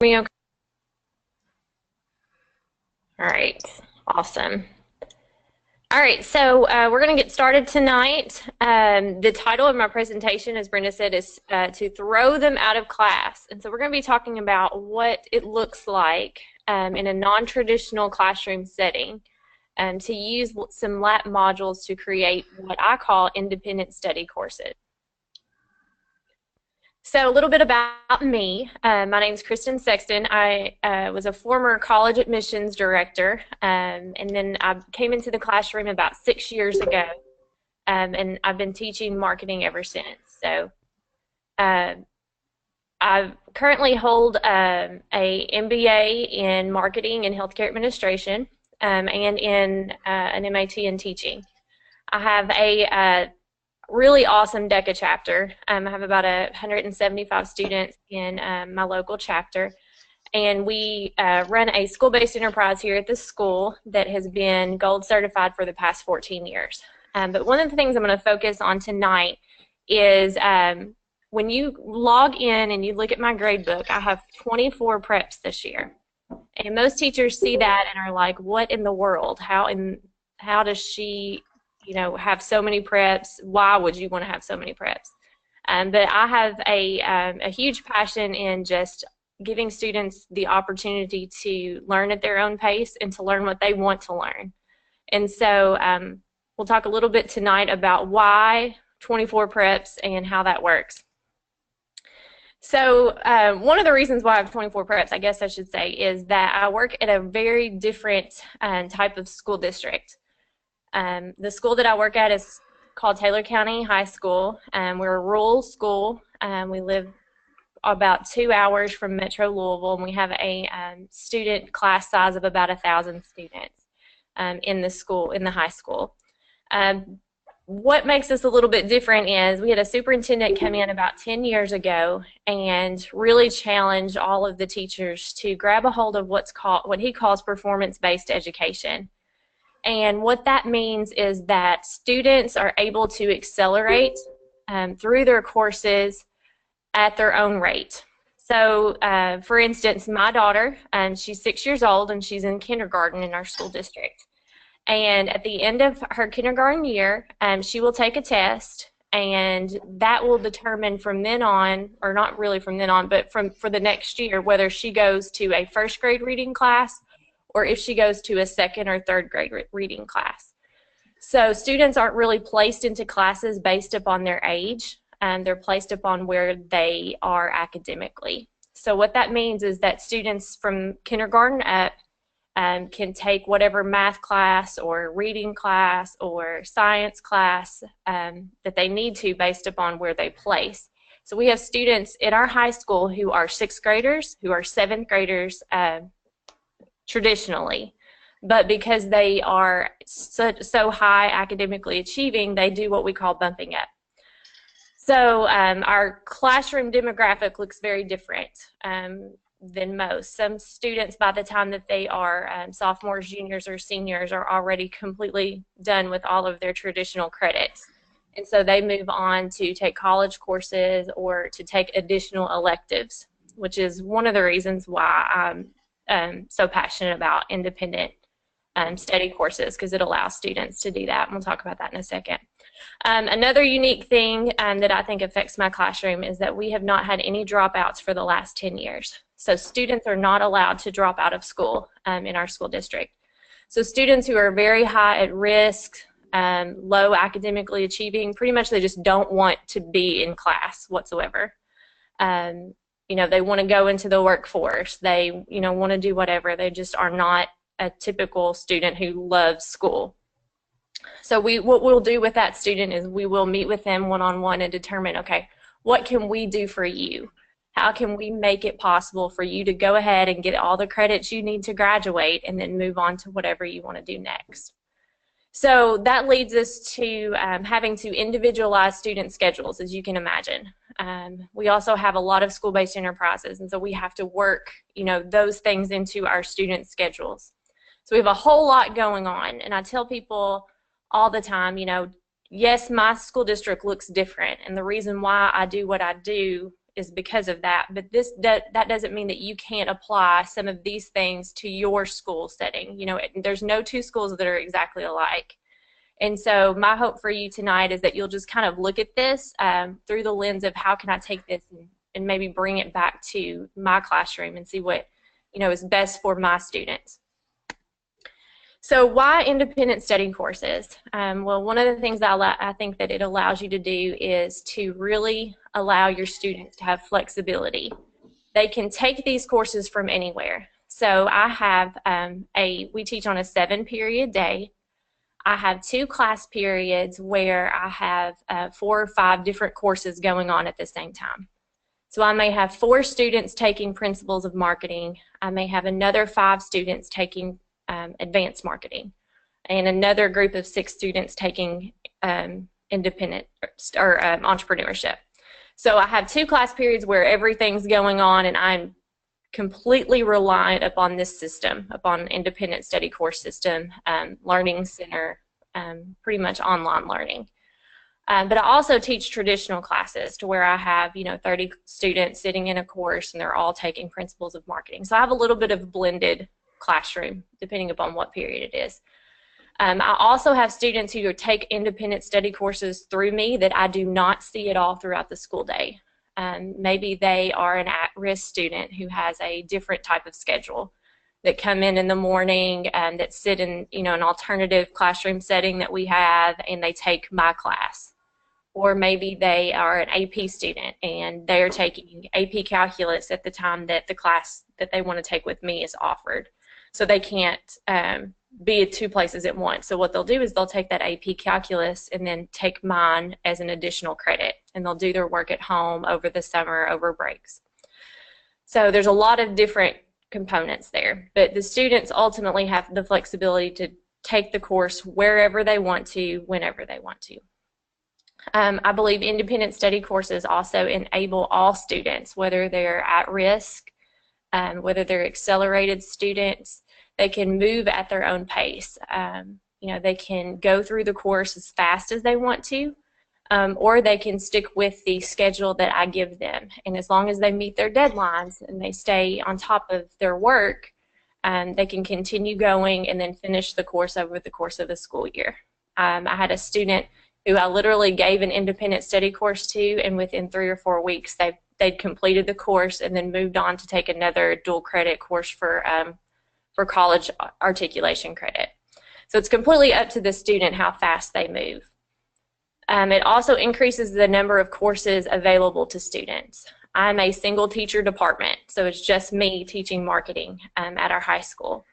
Me okay? All right, awesome. All right, so we're going to get started tonight. The title of my presentation, as Brenda said, is to throw them out of class. And so we're going to be talking about what it looks like in a non-traditional classroom setting to use some LAP modules to create what I call independent study courses. So a little bit about me. My name is Kristin Sexton. I was a former college admissions director, and then I came into the classroom about 6 years ago, and I've been teaching marketing ever since. So uh, I currently hold a MBA in marketing and healthcare administration, and in an MAT in teaching. I have a really awesome DECA chapter. I have about 175 students in my local chapter, and we run a school-based enterprise here at the school that has been gold certified for the past 14 years. But one of the things I'm going to focus on tonight is when you log in and you look at my grade book, I have 24 preps this year. And most teachers see that and are like, what in the world? How does she have so many preps? Why would you want to have so many preps? But I have a huge passion in just giving students the opportunity to learn at their own pace and to learn what they want to learn. And so we'll talk a little bit tonight about why 24 preps and how that works. So one of the reasons why I have 24 preps, I guess I should say, is that I work at a very different type of school district. The school that I work at is called Taylor County High School. We're a rural school. We live about 2 hours from Metro Louisville, and we have a student class size of about 1,000 students in the school, in the high school. What makes us a little bit different is we had a superintendent come in about 10 years ago and really challenge all of the teachers to grab a hold of what he calls performance-based education. And what that means is that students are able to accelerate through their courses at their own rate. So, for instance, my daughter, she's 6 years old and she's in kindergarten in our school district. And at the end of her kindergarten year, she will take a test, and that will determine from then on, or not really from then on, but for the next year, whether she goes to a first grade reading class or if she goes to a second or third grade reading class. So students aren't really placed into classes based upon their age, and they're placed upon where they are academically. So what that means is that students from kindergarten up can take whatever math class or reading class or science class that they need to based upon where they place. So we have students in our high school who are 6th graders, who are 7th graders, traditionally, but because they are so high academically achieving, they do what we call bumping up. So our classroom demographic looks very different than most. Some students, by the time that they are sophomores, juniors, or seniors, are already completely done with all of their traditional credits. And so they move on to take college courses or to take additional electives, which is one of the reasons why I'm so passionate about independent study courses, because it allows students to do that. And we'll talk about that in a second. Another unique thing that I think affects my classroom is that we have not had any dropouts for the last 10 years. So students are not allowed to drop out of school in our school district. So students who are very high at risk, low academically achieving, pretty much they just don't want to be in class whatsoever. They want to go into the workforce. They, want to do whatever. They just are not a typical student who loves school. So what we'll do with that student is we will meet with them one-on-one and determine, okay, what can we do for you? How can we make it possible for you to go ahead and get all the credits you need to graduate and then move on to whatever you want to do next? So that leads us to having to individualize student schedules, as you can imagine. We also have a lot of school-based enterprises, and so we have to work, those things into our student schedules. So we have a whole lot going on, and I tell people all the time, yes, my school district looks different, and the reason why I do what I do is because of that, but that doesn't mean that you can't apply some of these things to your school setting. You know, there's no two schools that are exactly alike. And so my hope for you tonight is that you'll just kind of look at this through the lens of how can I take this and maybe bring it back to my classroom and see what, you know, is best for my students. So why independent study courses? Well, one of the things that I think that it allows you to do is to really allow your students to have flexibility. They can take these courses from anywhere. So I have we teach on a 7-period day. I have 2 class periods where I have 4 or 5 different courses going on at the same time. So I may have 4 students taking Principles of Marketing. I may have another 5 students taking Advanced Marketing, and another group of 6 students taking Independent or Entrepreneurship. So I have 2 class periods where everything's going on, and I'm completely reliant upon this system, upon independent study course system, learning center, pretty much online learning. But I also teach traditional classes to where I have, you know, 30 students sitting in a course and they're all taking Principles of Marketing. So I have a little bit of blended classroom depending upon what period it is. I also have students who take independent study courses through me that I do not see at all throughout the school day. Maybe they are an at-risk student who has a different type of schedule, that come in the morning and that sit in, you know, an alternative classroom setting that we have, and they take my class. Or maybe they are an AP student and they're taking AP Calculus at the time that the class that they want to take with me is offered. So they can't be at 2 places at once. So what they'll do is they'll take that AP Calculus and then take mine as an additional credit, and they'll do their work at home over the summer, over breaks. So there's a lot of different components there, but the students ultimately have the flexibility to take the course wherever they want to, whenever they want to. I believe independent study courses also enable all students, whether they're at risk, whether they're accelerated students, they can move at their own pace. You know, they can go through the course as fast as they want to, or they can stick with the schedule that I give them. And as long as they meet their deadlines and they stay on top of their work, they can continue going and then finish the course over the course of the school year. I had a student who I literally gave an independent study course to, and within 3 or 4 weeks they'd completed the course and then moved on to take another dual credit course for college articulation credit. So it's completely up to the student how fast they move. It also increases the number of courses available to students. I'm a single teacher department, so it's just me teaching marketing at our high school.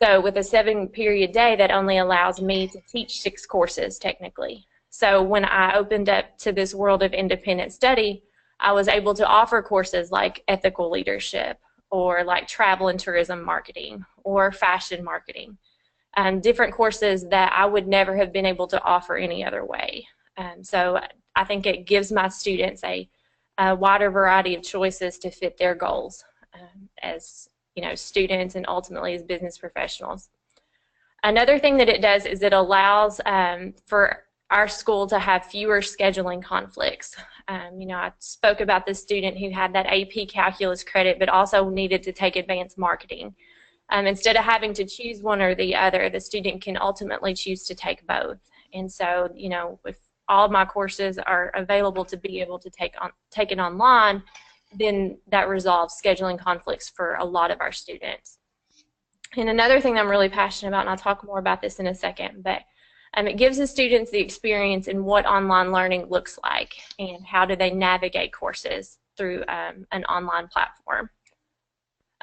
So with a 7-period day, that only allows me to teach 6 courses technically. So when I opened up to this world of independent study, I was able to offer courses like ethical leadership, or like travel and tourism marketing, or fashion marketing, different courses that I would never have been able to offer any other way. So I think it gives my students a wider variety of choices to fit their goals as, you know, students and ultimately as business professionals. Another thing that it does is it allows for our school to have fewer scheduling conflicts. You know, I spoke about this student who had that AP Calculus credit but also needed to take Advanced Marketing. Instead of having to choose one or the other, the student can ultimately choose to take both. And so, you know, if all of my courses are available to be able to take it online, then that resolves scheduling conflicts for a lot of our students. And another thing that I'm really passionate about, and I'll talk more about this in a second, but it gives the students the experience in what online learning looks like and how do they navigate courses through an online platform.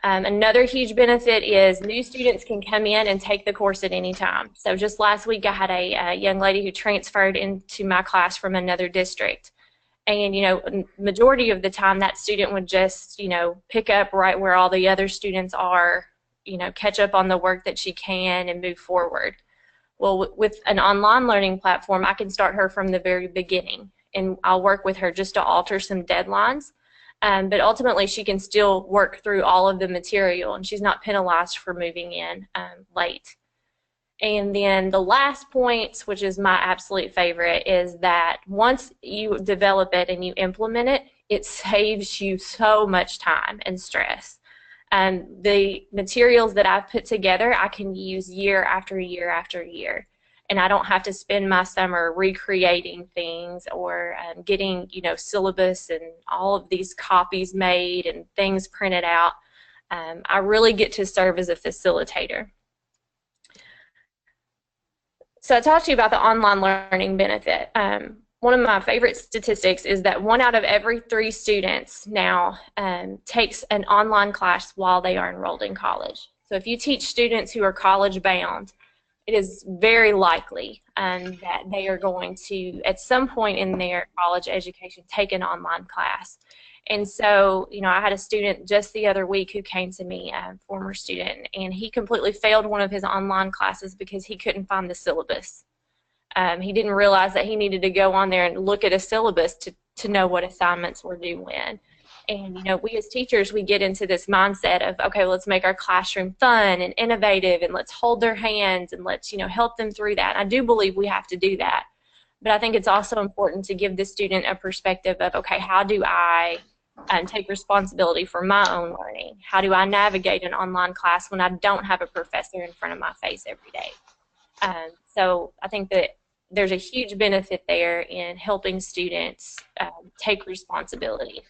Another huge benefit is new students can come in and take the course at any time. So just last week I had a young lady who transferred into my class from another district. And, you know, majority of the time that student would just, you know, pick up right where all the other students are, you know, catch up on the work that she can and move forward. Well, with an online learning platform, I can start her from the very beginning, and I'll work with her just to alter some deadlines, but ultimately she can still work through all of the material, and she's not penalized for moving in late. And then the last point, which is my absolute favorite, is that once you develop it and you implement it, it saves you so much time and stress. And the materials that I've put together, I can use year after year after year. And I don't have to spend my summer recreating things or getting, syllabus and all of these copies made and things printed out. I really get to serve as a facilitator. So I talked to you about the online learning benefit. One of my favorite statistics is that 1 out of every 3 students now takes an online class while they are enrolled in college. So if you teach students who are college bound, it is very likely that they are going to, at some point in their college education, take an online class. And so, I had a student just the other week who came to me, a former student, and he completely failed one of his online classes because he couldn't find the syllabus. He didn't realize that he needed to go on there and look at a syllabus to know what assignments were due when. And, we as teachers, we get into this mindset of, okay, let's make our classroom fun and innovative, and let's hold their hands, and let's, help them through that. I do believe we have to do that. But I think it's also important to give the student a perspective of, okay, how do I take responsibility for my own learning? How do I navigate an online class when I don't have a professor in front of my face every day? So I think that there's a huge benefit there in helping students take responsibility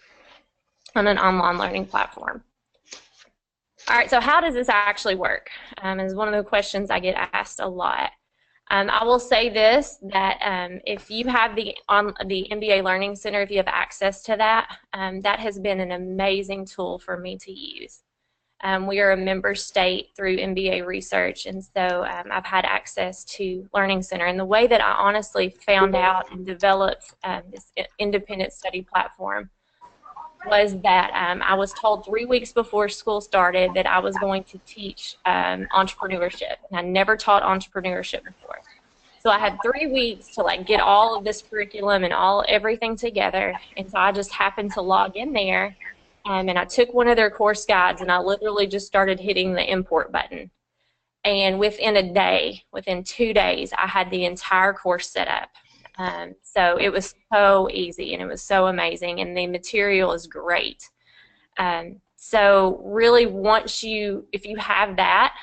on an online learning platform. All right, so how does this actually work? Is one of the questions I get asked a lot. I will say this, that if you have the MBA Learning Center, if you have access to that, that has been an amazing tool for me to use. We are a member state through MBA research, and so I've had access to Learning Center. And the way that I honestly found out and developed this independent study platform was that I was told 3 weeks before school started that I was going to teach entrepreneurship, and I never taught entrepreneurship before. So I had 3 weeks to get all of this curriculum and everything together, and so I just happened to log in there, and I took one of their course guides, and I literally just started hitting the import button. And within a day, within 2 days, I had the entire course set up. So it was so easy, and it was so amazing, and the material is great. So really, if you have that,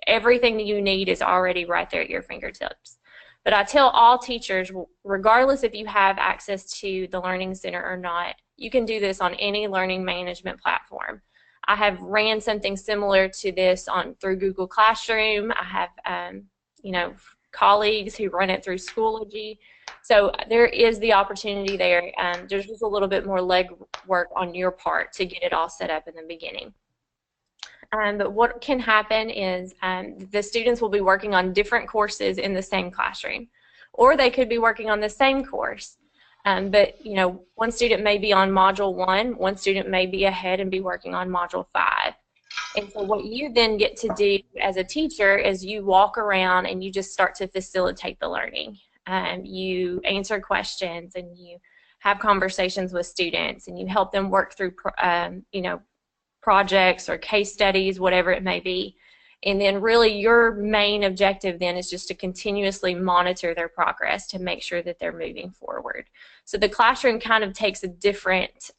everything that you need is already right there at your fingertips. But I tell all teachers, regardless if you have access to the Learning Center or not, you can do this on any learning management platform. I have ran something similar to this through Google Classroom. I have, colleagues who run it through Schoology. So there is the opportunity there. There's just a little bit more legwork on your part to get it all set up in the beginning. But what can happen is the students will be working on different courses in the same classroom, or they could be working on the same course. But one student may be on Module 1, one student may be ahead and be working on Module 5. And so what you then get to do as a teacher is you walk around and you just start to facilitate the learning. You answer questions, and you have conversations with students, and you help them work through projects or case studies, whatever it may be. And then really your main objective then is just to continuously monitor their progress to make sure that they're moving forward. So the classroom kind of takes a different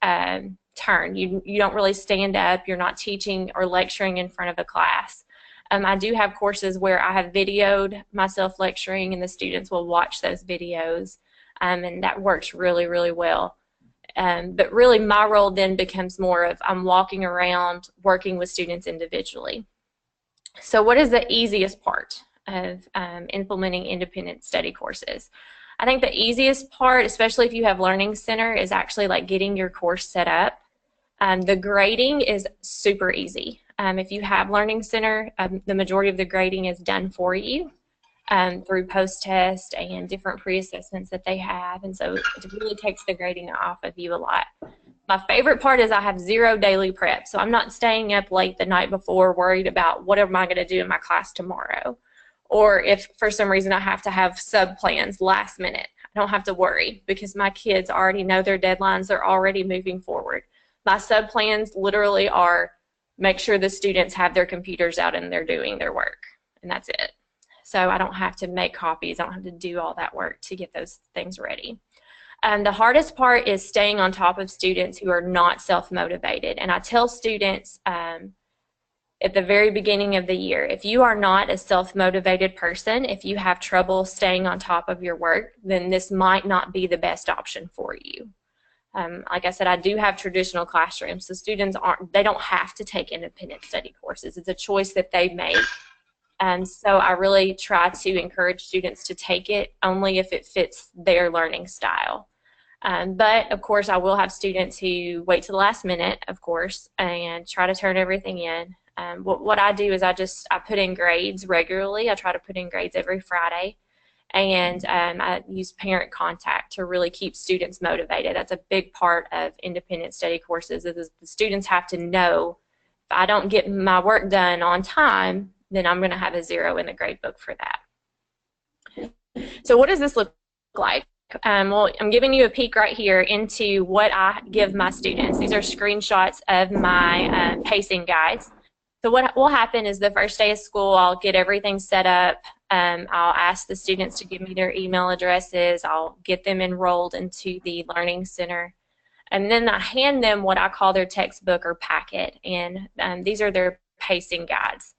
turn. You don't really stand up. You're not teaching or lecturing in front of a class. I do have courses where I have videoed myself lecturing, and the students will watch those videos, and that works really, really well. But really my role then becomes more of I'm walking around working with students individually. So what is the easiest part of implementing independent study courses? I think the easiest part, especially if you have Learning Center, is actually getting your course set up. The grading is super easy. If you have Learning Center, the majority of the grading is done for you through post-test and different pre-assessments that they have, and so it really takes the grading off of you a lot. My favorite part is I have 0 daily prep, so I'm not staying up late the night before worried about what am I going to do in my class tomorrow, or if for some reason I have to have sub-plans last minute. I don't have to worry because my kids already know their deadlines. They're already moving forward. My sub-plans literally are make sure the students have their computers out and they're doing their work, and that's it. So I don't have to make copies. I don't have to do all that work to get those things ready. The hardest part is staying on top of students who are not self-motivated. And I tell students at the very beginning of the year, if you are not a self-motivated person, if you have trouble staying on top of your work, then this might not be the best option for you. Like I said, I do have traditional classrooms, so students they don't have to take independent study courses. It's a choice that they make. And so I really try to encourage students to take it only if it fits their learning style. But of course, I will have students who wait to the last minute, of course, and try to turn everything in. What I do is I put in grades regularly. I try to put in grades every Friday, and I use parent contact to really keep students motivated. That's a big part of independent study courses, is the students have to know, if I don't get my work done on time, then I'm going to have a 0 in the grade book for that. So what does this look like? Well, I'm giving you a peek right here into what I give my students. These are screenshots of my pacing guides. So what will happen is the first day of school, I'll get everything set up. I'll ask the students to give me their email addresses. I'll get them enrolled into the Learning Center. And then I hand them what I call their textbook or packet. And these are their pacing guides.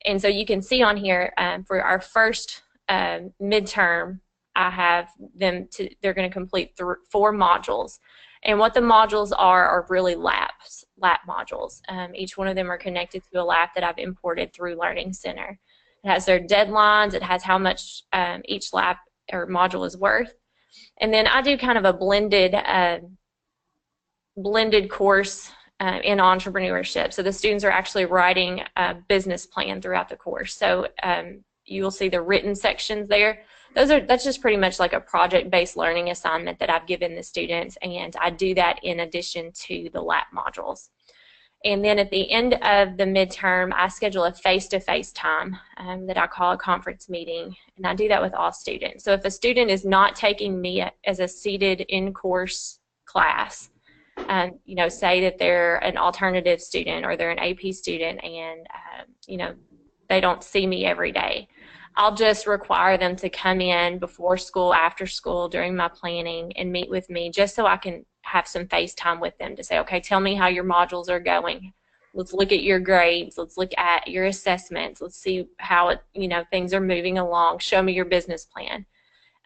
And so you can see on here for our first midterm, I have them they're going to complete 4 modules. And what the modules are really lap modules. Each one of them are connected to a lap that I've imported through Learning Center. It has their deadlines. It has how much each lap or module is worth. And then I do kind of a blended course in entrepreneurship. So the students are actually writing a business plan throughout the course. So you will see the written sections there. That's just pretty much like a project-based learning assignment that I've given the students, and I do that in addition to the lap modules. And then at the end of the midterm, I schedule a face-to-face time that I call a conference meeting, and I do that with all students. So if a student is not taking me as a seated in-course class, you know, say that they're an alternative student or they're an AP student and, you know, they don't see me every day, I'll just require them to come in before school, after school, during my planning and meet with me just so I can have some face time with them to say, okay, tell me how your modules are going. Let's look at your grades. Let's look at your assessments. Let's see how you know, things are moving along. Show me your business plan.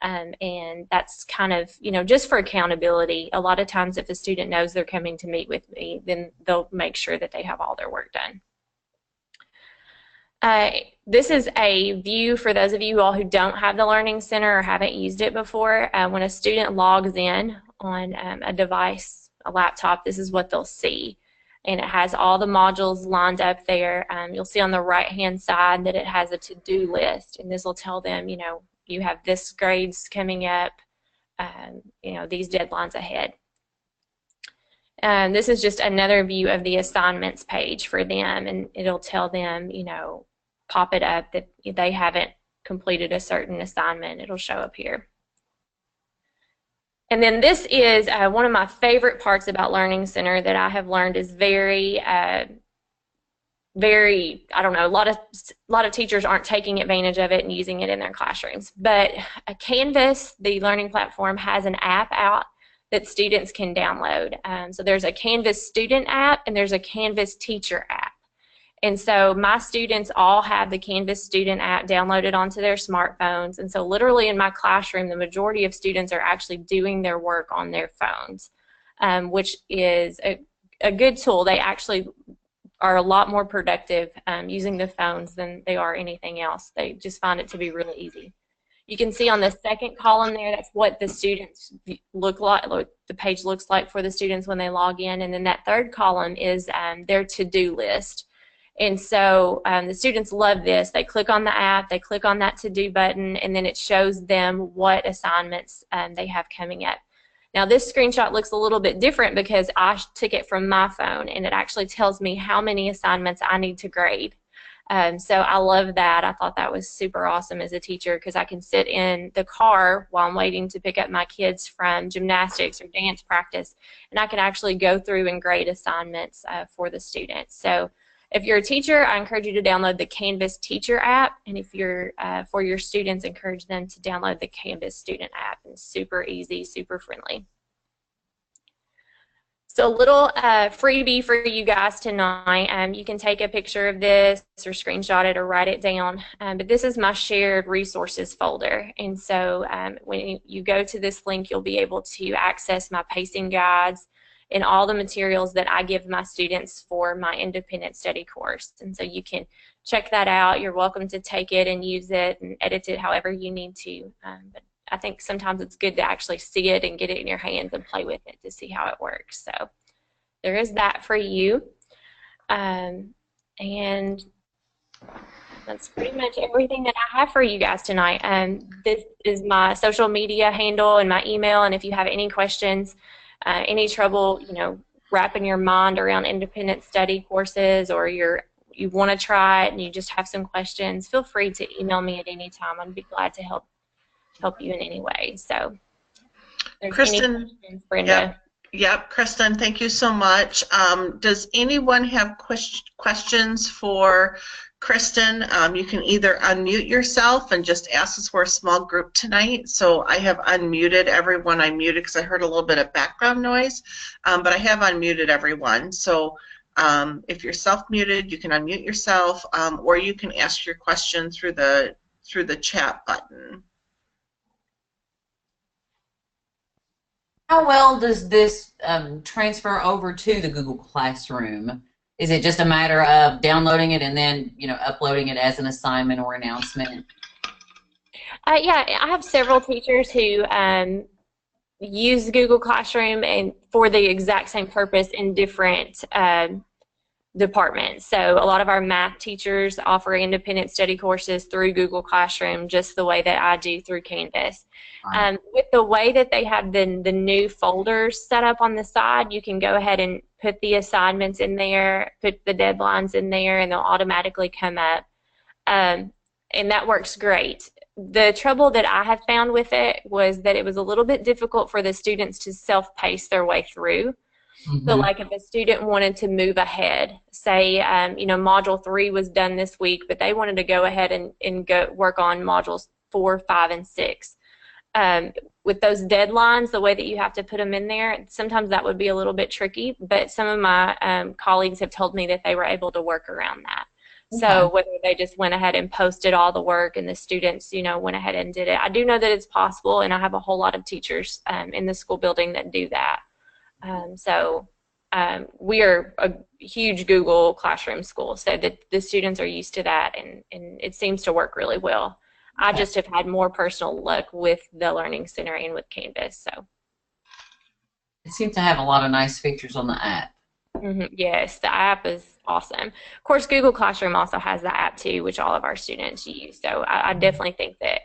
And that's kind of, you know, just for accountability. A lot of times if a student knows they're coming to meet with me, then they'll make sure that they have all their work done. This is a view for those of you all who don't have the Learning Center or haven't used it before. When a student logs in on a device, a laptop, this is what they'll see. And it has all the modules lined up there. You'll see on the right-hand side that it has a to-do list, and this will tell them, you know, you have this grades coming up, you know, these deadlines ahead. This is just another view of the assignments page for them, and it'll tell them, you know, pop it up that they haven't completed a certain assignment. It'll show up here. And then this is one of my favorite parts about Learning Center that I have learned is very, I don't know, a lot of teachers aren't taking advantage of it and using it in their classrooms. But Canvas, the learning platform, has an app out that students can download. So there's a Canvas student app and there's a Canvas teacher app. And so my students all have the Canvas student app downloaded onto their smartphones. And so literally in my classroom, the majority of students are actually doing their work on their phones, which is a good tool. They actually are a lot more productive using the phones than they are anything else. They just find it to be really easy. You can see on the second column there, that's what the students look like, the page looks like for the students when they log in. And then that third column is their to-do list. And so the students love this. They click on the app, they click on that to-do button, and then it shows them what assignments they have coming up. Now this screenshot looks a little bit different because I took it from my phone, and it actually tells me how many assignments I need to grade. So I love that. I thought that was super awesome as a teacher because I can sit in the car while I'm waiting to pick up my kids from gymnastics or dance practice, and I can actually go through and grade assignments for the students. So If you're a teacher, I encourage you to download the Canvas Teacher app, and if you're for your students, encourage them to download the Canvas Student app. It's super easy, super friendly. So a little freebie for you guys tonight. You can take a picture of this or screenshot it or write it down. But this is my shared resources folder. And so when you go to this link, you'll be able to access my pacing guides and all the materials that I give my students for my independent study course. And so you can check that out. You're welcome to take it and use it and edit it however you need to. But I think sometimes it's good to actually see it and get it in your hands and play with it to see how it works. So there is that for you. And that's pretty much everything that I have for you guys tonight. This is my social media handle and my email, and if you have any questions, any trouble, wrapping your mind around independent study courses, or you want to try it and you just have some questions, feel free to email me at any time. I'd be glad to help you in any way. So, Kristin, Brenda. Yep, Kristin, thank you so much. Does anyone have questions for Kristin? You can either unmute yourself and just ask us. We're a small group tonight, so I have unmuted everyone. I muted because I heard a little bit of background noise, but I have unmuted everyone. So if you're self-muted, you can unmute yourself, or you can ask your question through the chat button. How well does this transfer over to the Google Classroom? Is it just a matter of downloading it and then uploading it as an assignment or announcement? Yeah, I have several teachers who use Google Classroom and for the exact same purpose in different departments. So a lot of our math teachers offer independent study courses through Google Classroom, just the way that I do through Canvas. With the way that they have the new folders set up on the side, you can go ahead and put the assignments in there, put the deadlines in there, and they'll automatically come up. And that works great. The trouble that I have found with it was that it was a little bit difficult for the students to self-pace their way through. So like if a student wanted to move ahead, say, Module 3 was done this week, but they wanted to go ahead and go work on Modules 4, 5, and 6. With those deadlines, the way that you have to put them in there, sometimes that would be a little bit tricky, but some of my colleagues have told me that they were able to work around that. Okay. So whether they just went ahead and posted all the work and the students, went ahead and did it. I do know that it's possible, and I have a whole lot of teachers in the school building that do that. We are a huge Google Classroom school, so the students are used to that, and it seems to work really well. I just have had more personal luck with the Learning Center and with Canvas. So it seems to have a lot of nice features on the app. Yes, the app is awesome. Of course, Google Classroom also has the app too, which all of our students use. So I definitely think that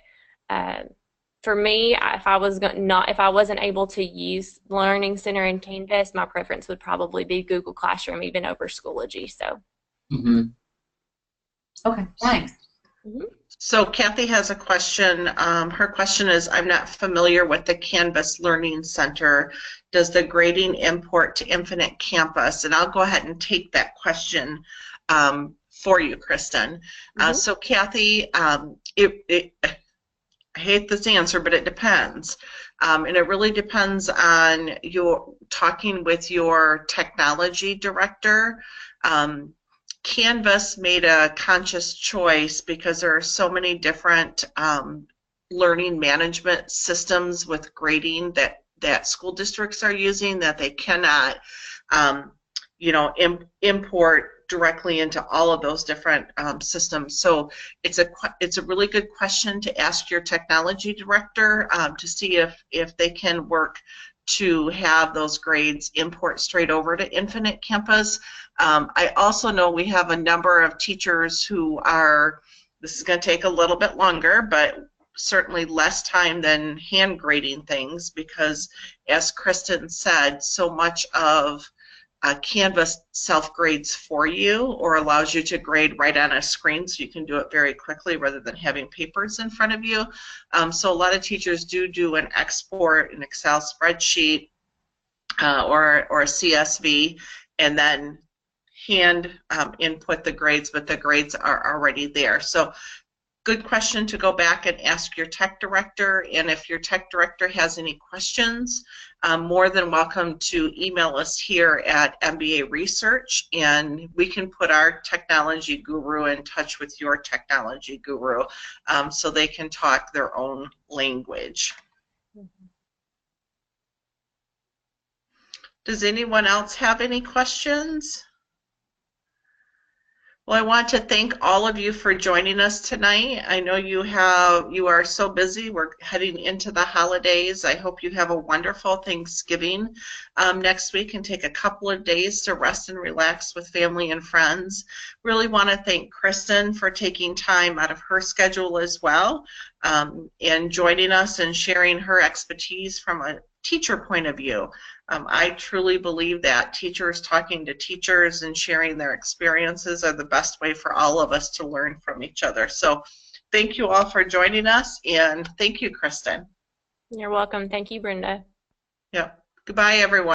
for me, if I wasn't able to use Learning Center and Canvas, my preference would probably be Google Classroom, even over Schoology. So. Okay, thanks. So Kathy has a question. Her question is, I'm not familiar with the Canvas Learning Center. Does the grading import to Infinite Campus? And I'll go ahead and take that question for you, Kristin. So Kathy, I hate this answer, but it depends. And it really depends on your talking with your technology director. Canvas made a conscious choice because there are so many different learning management systems with grading that school districts are using that they cannot, import directly into all of those different systems. So it's a really good question to ask your technology director to see if they can work to have those grades import straight over to Infinite Campus. I also know we have a number of teachers who are, this is going to take a little bit longer, but certainly less time than hand grading things, because as Kristin said, so much of Canvas self-grades for you or allows you to grade right on a screen, so you can do it very quickly rather than having papers in front of you. So a lot of teachers do an export, an Excel spreadsheet or a CSV, and then hand input the grades, but the grades are already there. So good question to go back and ask your tech director, and if your tech director has any questions, more than welcome to email us here at MBA Research, and we can put our technology guru in touch with your technology guru so they can talk their own language. Does anyone else have any questions? Well, I want to thank all of you for joining us tonight. I know you are so busy. We're heading into the holidays. I hope you have a wonderful Thanksgiving next week and take a couple of days to rest and relax with family and friends. Really want to thank Kristin for taking time out of her schedule as well and joining us and sharing her expertise from a teacher point of view. I truly believe that teachers talking to teachers and sharing their experiences are the best way for all of us to learn from each other. So thank you all for joining us, and thank you, Kristin. You're welcome. Thank you, Brenda. Yep. Goodbye, everyone.